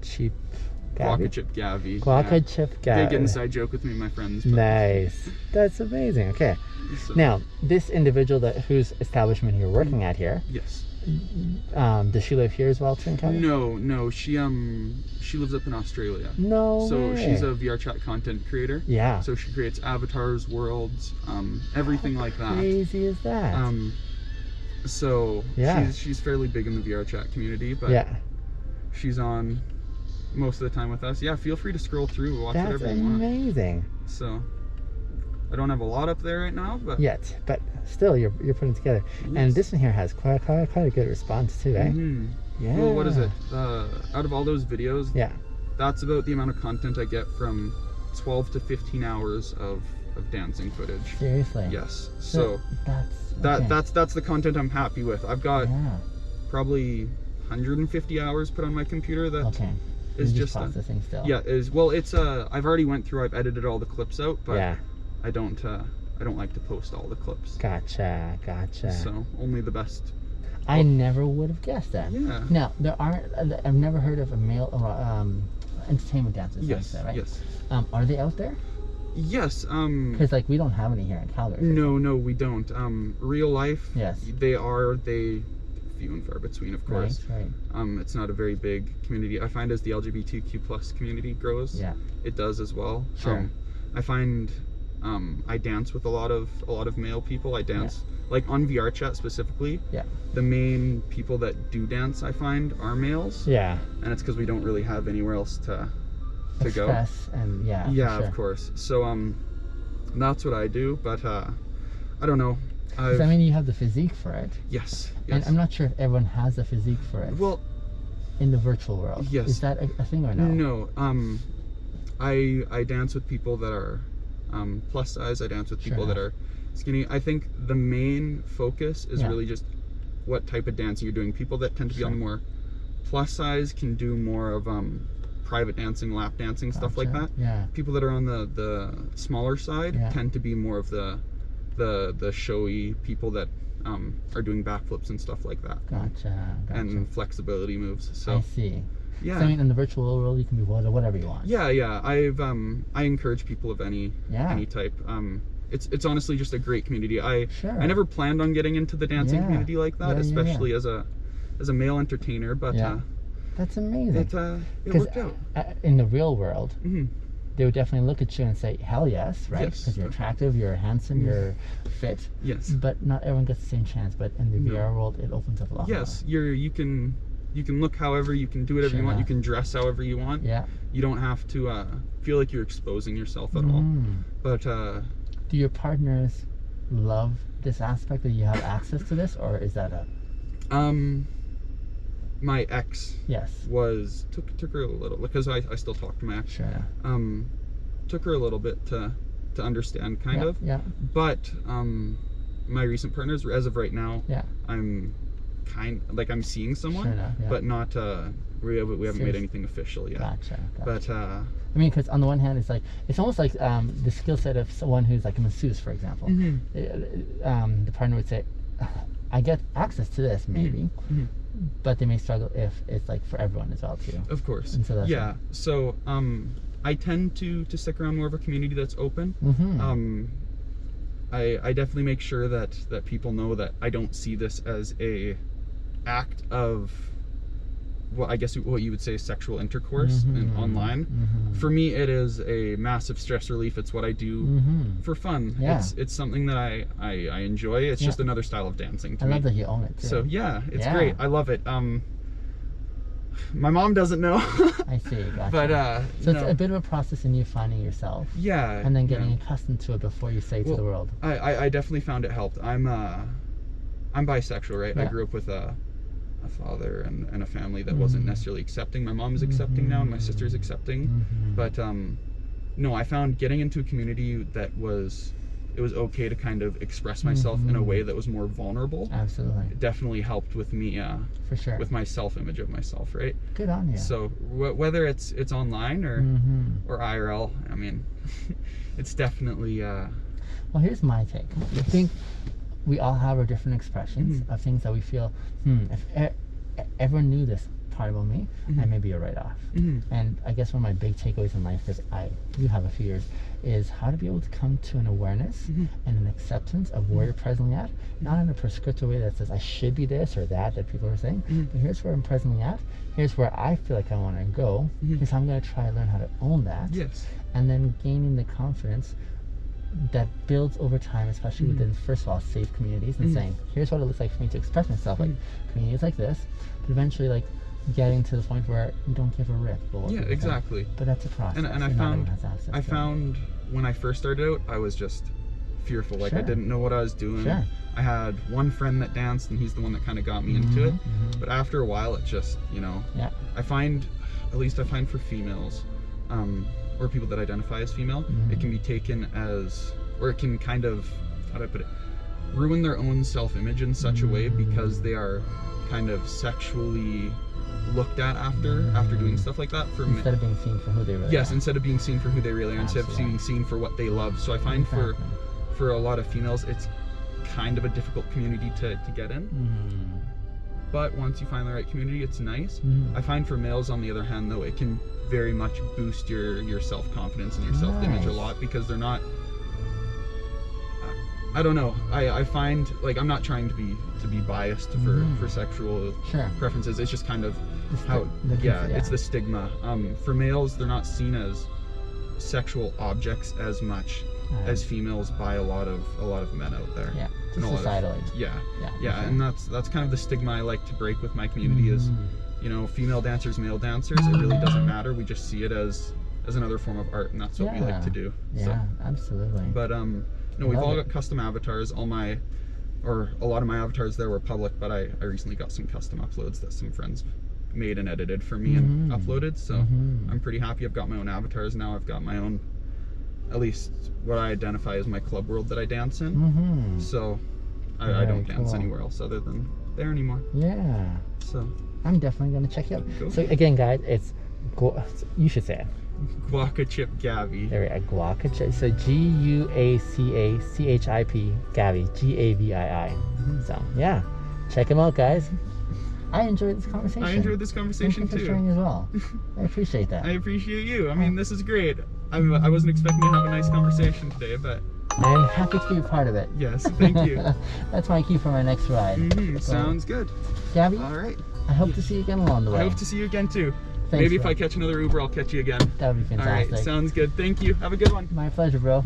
Cheap Guaca Chip Gavi. Guaca Chip Gavi. Big inside joke with me and my friends. But. Nice. That's amazing. Okay. So, now, this individual whose establishment you're working at here. Yes. Does she live here as well too in Calgary? No. She lives up in Australia. No So way. she's a VR chat content creator. Yeah. So she creates avatars, worlds, everything like that. How crazy is that? So yeah. she's fairly big in the VR chat community, but yeah. she's on most of the time with us. Yeah, feel free to scroll through, watch whatever you want. That's amazing. So I don't have a lot up there right now, but still you're putting it together. Yes. And this one here has quite a good response too, eh? Mm-hmm. Yeah. Well, what is it? Out of all those videos, that's about the amount of content I get from 12 to 15 hours of dancing footage. Seriously? Yes. So that's the content I'm happy with. I've got probably 150 hours put on my computer that is just processing still. Yeah, it's I've already went through, I've edited all the clips out, but I don't like to post all the clips. Gotcha. So only the best. I never would have guessed that. Yeah. Now I've never heard of a male entertainment dancers. Yes. Right? Yes. Are they out there? Yes. Because like we don't have any here in Calgary. No, we don't. Real life. Yes. They few and far between, of course. Right. It's not a very big community. I find as the LGBTQ+ community grows, it does as well. Sure. I find I dance with a lot of male people. I dance like on VR chat specifically. Yeah. The main people that do dance I find are males. Yeah. And it's because we don't really have anywhere else to go. And of course. So that's what I do, but I don't know. I mean, you have the physique for it. Yes. And I'm not sure if everyone has the physique for it. Well, in the virtual world. Yes. Is that a thing or no? No. I dance with people that are plus size. I dance with people that are skinny. I think the main focus is really just what type of dancing you're doing. People that tend to be on the more plus size can do more of private dancing, lap dancing, stuff like that. Yeah. People that are on the smaller side tend to be more of the showy people that are doing backflips and stuff like that. Gotcha. And flexibility moves. So I see. Yeah. So I mean, in the virtual world, you can be whatever you want. Yeah. I encourage people of any type. It's honestly just a great community. I never planned on getting into the dancing community like that, especially as a male entertainer. But that's amazing. It worked out. In the real world, they would definitely look at you and say, "Hell yes," right? Because you're attractive, you're handsome, you're fit. Yes. But not everyone gets the same chance. But in the VR world, it opens up a lot. Yes, you can look however, you can do whatever you want, you can dress however you want. Yeah. You don't have to feel like you're exposing yourself at all. But do your partners love this aspect that you have access to this, or is that my ex took her a little, because I still talk to my ex. Took her a little bit to understand kind of. But my recent partners, as of right now, I'm seeing someone, but not we haven't made anything official yet. Gotcha. But I mean, because on the one hand, it's almost like the skill set of someone who's like a masseuse, for example. The partner would say, I get access to this maybe, but they may struggle if it's like for everyone as well too. Of course. And so that's so I tend to stick around more of a community that's open. I definitely make sure that people know that I don't see this as a act of, well, I guess what you would say sexual intercourse online. For me, it is a massive stress relief. It's what I do for fun. It's something that I enjoy. It's just another style of dancing to me. I love that you own it too. So it's great. I love it. My mom doesn't know. I see. Gotcha. But so it's a bit of a process in you finding yourself. And then getting accustomed to it before you say to the world. I definitely found it helped. I'm bisexual, right? I grew up with a father and a family that wasn't necessarily accepting. My mom's accepting now, and my sister's accepting. But no, I found getting into a community that it was okay to kind of express myself in a way that was more vulnerable. Absolutely. It definitely helped with me for sure, with my self-image of myself, right? Good on you. So whether it's online or IRL, I mean, it's definitely well, here's my take. I think we all have our different expressions of things that we feel if everyone knew this part about me, I may be a write-off. And I guess one of my big takeaways in life is you have a few years, is how to be able to come to an awareness and an acceptance of where you're presently at, not in a prescriptive way that says I should be this or that people are saying, but here's where I'm presently at, here's where I feel like I want to go, here's how I'm going to try to learn how to own that, and then gaining the confidence that builds over time, especially within, first of all, safe communities, and saying, here's what it looks like for me to express myself, like communities like this, but eventually like getting to the point where you don't give a rip. Exactly. But that's a process. And I found when I first started out, I was just fearful. Like I didn't know what I was doing. I had one friend that danced, and he's the one that kind of got me into it. But after a while, it just, you know, I find for females, or people that identify as female, it can be taken as, or it can kind of, how do I put it, ruin their own self-image in such a way because they are kind of sexually looked at after doing stuff like that. Instead of being seen for who they really are. Instead of being seen for who they really are, instead of being seen for what they love. So I find for a lot of females, it's kind of a difficult community to get in. But once you find the right community, it's nice. I find for males, on the other hand, though, it can very much boost your self-confidence and your self-image a lot, because they're not, I don't know, I find, like, I'm not trying to be biased for sexual preferences. It's just kind of how it's the stigma. For males, they're not seen as sexual objects as much as females by a lot of men out there. Societally. And that's kind of the stigma I like to break with my community is, you know, female dancers, male dancers, it really doesn't matter. We just see it as another form of art, and that's what we like to do. Absolutely. But no, we've all got custom avatars. A lot of my avatars there were public, but I recently got some custom uploads that some friends made and edited for me and uploaded. So I'm pretty happy. I've got my own avatars now. I've got my own, at least what I identify as my club world that I dance in. So I don't dance anywhere else other than there anymore. So I'm definitely going to check you out. Cool. So again, guys, you should say it. Guaca Chip Gavi. There we go. Guaca Chip. So GUACACHIP Gavi. GAVII. So yeah, check him out, guys. I enjoyed this conversation. I enjoyed this conversation too. Thank you for sharing as well. I appreciate that. I appreciate you. I mean, this is great. I wasn't expecting to have a nice conversation today, but I'm happy to be a part of it. Yes, thank you. That's my key for my next ride. Sounds good. Gabby, all right. I hope to see you again along the way. I hope to see you again too. Thanks, Maybe bro. if I catch another Uber, I'll catch you again. That would be fantastic. All right, sounds good. Thank you. Have a good one. My pleasure, bro.